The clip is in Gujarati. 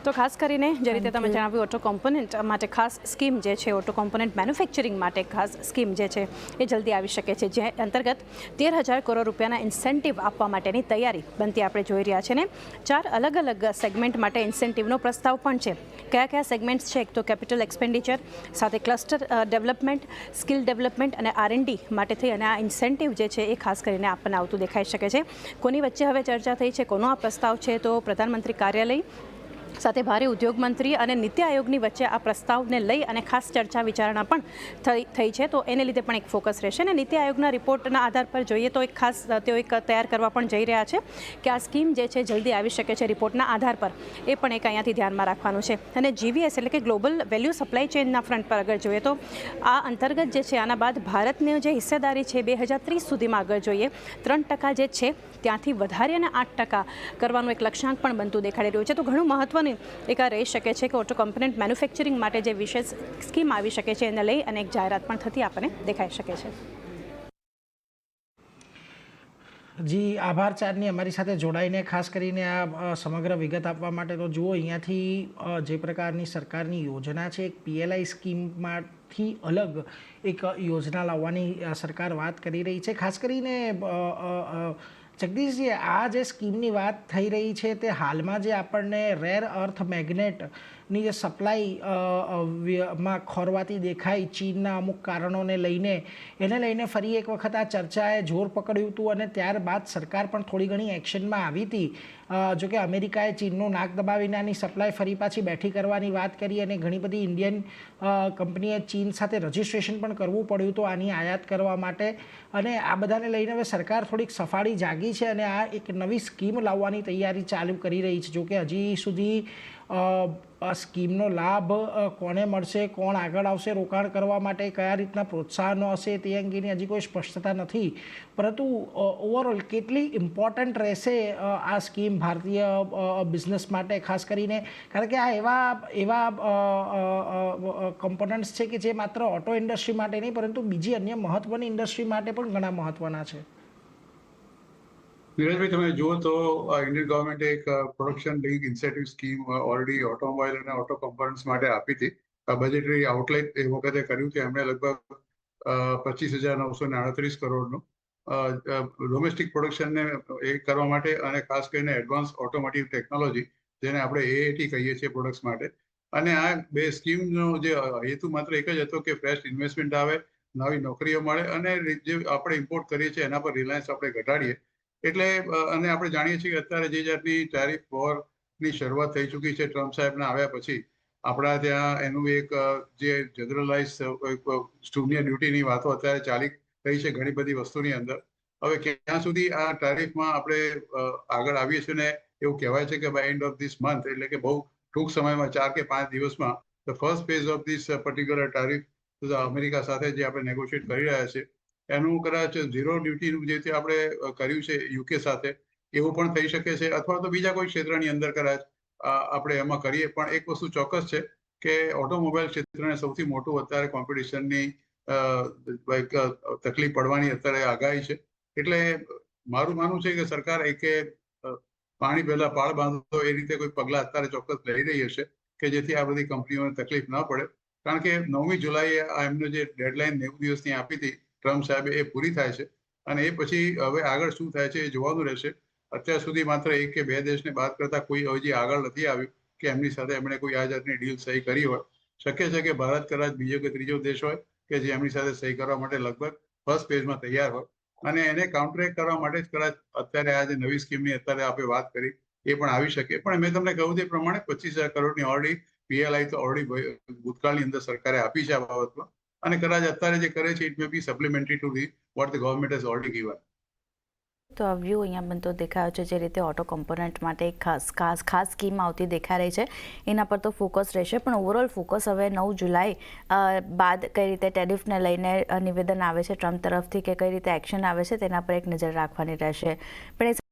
તો ખાસ કરીને જે રીતે તમે જણાવ્યું ઓટો કોમ્પોનન્ટ માટે ખાસ સ્કીમ જે છે ઓટો કોમ્પોનન્ટ મેન્યુફેક્ચરિંગ માટે ખાસ સ્કીમ જે છે એ જલ્દી આવી શકે છે, જે અંતર્ગત 13,000 કરોડ રૂપિયાના ઇન્સેન્ટિવ આપવા માટેની તૈયારી બનતી આપણે જોઈ રહ્યા છે ને 4 અલગ અલગ સેગમેન્ટ માટે ઇન્સેન્ટિવનો પ્રસ્તાવ પણ છે. કયા કયા સેગમેન્ટ્સ છે? એક તો કેપિટલ એક્સપેન્ડિચર સાથે ક્લસ્ટર ડેવલપમેન્ટ, સ્કિલ ડેવલપમેન્ટ અને R&D માટે થઈ અને આ ઇન્સેન્ટિવ જે છે એ ખાસ કરીને આપણને આવતું દેખાઈ શકે છે. કોની વચ્ચે હવે ચર્ચા થઈ છે, કોનો આ પ્રસ્તાવ છે? તો પ્રધાનમંત્રી કાર્યાલય સાથે ભારે ઉદ્યોગ મંત્રી અને નીતિ આયોગની વચ્ચે આ પ્રસ્તાવને લઈ અને ખાસ ચર્ચા વિચારણા પણ થઈ છે, તો એને લીધે પણ એક ફોકસ રહેશે. અને નીતિ આયોગના રિપોર્ટના આધાર પર જોઈએ તો એક ખાસ તેઓ એક તૈયાર કરવા પણ જઈ રહ્યા છે કે આ સ્કીમ જે છે જલ્દી આવી શકે છે રિપોર્ટના આધાર પર, એ પણ એક અહીંયાથી ધ્યાનમાં રાખવાનું છે. અને GVS એટલે કે ગ્લોબલ વેલ્યુ સપ્લાય ચેઇનના ફ્રન્ટ પર આગળ જોઈએ તો આ અંતર્ગત જે છે આના બાદ ભારતની જે હિસ્સેદારી છે 2030 સુધીમાં આગળ જોઈએ 3% જે છે ત્યાંથી વધારી અને 8% કરવાનું એક લક્ષ્યાંક પણ બનતું દેખાડી રહ્યું છે. તો ઘણું મહત્વનું એક આ રહી શકે છે કે ઓટો કોમ્પોનન્ટ મેન્યુફેક્ચરિંગ માટે જે વિશેષ સ્કીમ આવી શકે છે એને લઈ અને એક જાહેરાત પણ થતી આપણને દેખાઈ શકે છે. જી આભાર ચાંદની અમારી સાથે જોડાઈને, ખાસ કરીને આ સમગ્ર વિગત આપવા માટે. તો જુઓ અહીંયાથી જે પ્રકારની સરકારની યોજના છે, એક PLI સ્કીમમાંથી અલગ એક યોજના લાવવાની સરકાર વાત કરી રહી છે. ખાસ કરીને જગદીશજી, આ જે સ્કીમની વાત થઈ રહી છે તે હાલમાં જે આપણને રેર અર્થ મેગ્નેટની જે સપ્લાય માં ખોરવાતી દેખાય ચીનના અમુક કારણોને લઈને, એને લઈને ફરી એક વખત આ ચર્ચાએ જોર પકડ્યું હતું અને ત્યારબાદ સરકાર પણ થોડી ઘણી એક્શનમાં આવી હતી. જોકે અમેરિકાએ ચીનનું નાક દબાવીને આની સપ્લાય ફરી પાછી બેઠી કરવાની વાત કરી અને ઘણી બધી ઇન્ડિયન કંપનીએ ચીન સાથે રજિસ્ટ્રેશન પણ કરવું પડ્યું હતું આની આયાત કરવા માટે. અને આ બધાને લઈને હવે સરકાર થોડીક સફાળી જાગી છે અને આ એક નવી સ્કીમ લાવવાની તૈયારી ચાલુ કરી રહી છે. જોકે હજી સુધી આ સ્કીમનો લાભ કોને મળશે, કોણ આગળ આવશે રોકાણ કરવા માટે, કયા રીતના પ્રોત્સાહનો હશે તે અંગેની હજી કોઈ સ્પષ્ટતા નથી. પરંતુ ઓવરઓલ કેટલી ઇમ્પોર્ટન્ટ રહેશે આ સ્કીમ ભારતીય બિઝનેસ માટે, ખાસ કરીને કારણ કે આ એવા કમ્પોનન્ટ્સ છે કે જે માત્ર ઓટો ઇન્ડસ્ટ્રી માટે નહીં પરંતુ બીજી અન્ય મહત્ત્વની ઇન્ડસ્ટ્રી માટે પણ ઘણા મહત્ત્વના છે. નીરજભાઈ, તમે જુઓ તો ઇન્ડિયન ગવર્મેન્ટે એક production link incentive scheme already automobile અને ઓટો કમ્પોનન્ટ્સ માટે આપી હતી. બજેટરી આઉટલેટ એ વખતે કર્યું કે એમણે લગભગ 25,938 કરોડનું ડોમેસ્ટિક પ્રોડક્શનને એ કરવા માટે અને ખાસ કરીને એડવાન્સ ઓટોમોટિવ ટેકનોલોજી, જેને આપણે AAT કહીએ છીએ પ્રોડક્ટ્સ માટે. અને આ બે સ્કીમનો જે હેતુ માત્ર એક જ હતો કે ફ્રેશ ઇન્વેસ્ટમેન્ટ આવે, નવી નોકરીઓ મળે અને જે આપણે ઇમ્પોર્ટ કરીએ છીએ એના પર રિલાયન્સ આપણે ઘટાડીએ. એટલે અને આપણે જાણીએ છીએ કે અત્યારે જે જાતની ટેરિફ વોરની શરૂઆત થઈ ચૂકી છે ટ્રમ્પ સાહેબના આવ્યા પછી, આપણા ત્યાં એનું એક જે જનરલાઇઝ સ્ટુનિયર ડ્યુટીની વાતો અત્યારે ચાલી રહી છે ઘણી બધી વસ્તુની અંદર. હવે ક્યાં સુધી આ ટેરિફમાં આપણે આગળ આવીએ છીએ ને એવું કહેવાય છે કે by end of this month, એટલે કે બહુ ટૂંક સમયમાં 4 કે 5 દિવસમાં the first phase of this particular tariff America સાથે જે આપણે નેગોશિએટ કરી રહ્યા છીએ એનું કદાચ ઝીરો ડ્યુટીનું જે આપણે કર્યું છે UK સાથે એવું પણ થઈ શકે છે, અથવા તો બીજા કોઈ ક્ષેત્રની અંદર કદાચ આપણે એમાં કરીએ. પણ એક વસ્તુ ચોક્કસ છે કે ઓટોમોબાઈલ ક્ષેત્રને સૌથી મોટું અત્યારે કોમ્પિટિશનની તકલીફ પડવાની અત્યારે આગાહી છે. એટલે મારું માનવું છે કે સરકાર એકે પાણી પહેલા પાળ બાંધો એ રીતે કોઈ પગલાં અત્યારે ચોક્કસ લઈ રહી હશે કે જેથી આ બધી કંપનીઓને તકલીફ ન પડે. કારણ કે 9મી જુલાઈએ એમને જે ડેડલાઇન 90 દિવસની આપી હતી ટ્રમ્પ સાહેબે, એ પૂરી થાય છે અને એ પછી હવે આગળ શું થાય છે એ જોવાનું રહેશે. અત્યાર સુધી માત્ર 1 કે 2 દેશને બાદ કરતા કોઈ હજી આગળ નથી આવ્યું કે એમની સાથે એમણે કોઈ આ જાતની ડીલ સહી કરી હોય. શક્ય છે કે ભારત કદાચ બીજો કે ત્રીજો દેશ હોય કે જે એમની સાથે સહી કરવા માટે લગભગ ફર્સ્ટ ફેઝમાં તૈયાર હોય અને એને કાઉન્ટરેક્ટ કરવા માટે જ કદાચ અત્યારે આ જે નવી સ્કીમની અત્યારે આપણે વાત કરી એ પણ આવી શકે. પણ મેં તમને કહ્યું તે પ્રમાણે 25,000 કરોડની ઓલરેડી PLI તો ઓલરેડી ભૂતકાળની અંદર સરકારે આપી છે આ બાબતમાં અને કદાચ અત્યારે જે કરે છે it may be supplementary to the what the government has already given. તો આ વ્યૂ અહીંયા બનતો દેખાયો છે, જે રીતે ઓટો કમ્પોનન્ટ માટે ખાસ સ્કીમ આવતી દેખાઈ રહી છે એના પર તો ફોકસ રહેશે. પણ ઓવરઓલ ફોકસ હવે 9 જુલાઈ બાદ કઈ રીતે ટેરિફને લઈને નિવેદન આવે છે ટ્રમ્પ તરફથી કે કઈ રીતે એક્શન આવે છે તેના પર એક નજર રાખવાની રહેશે. પણ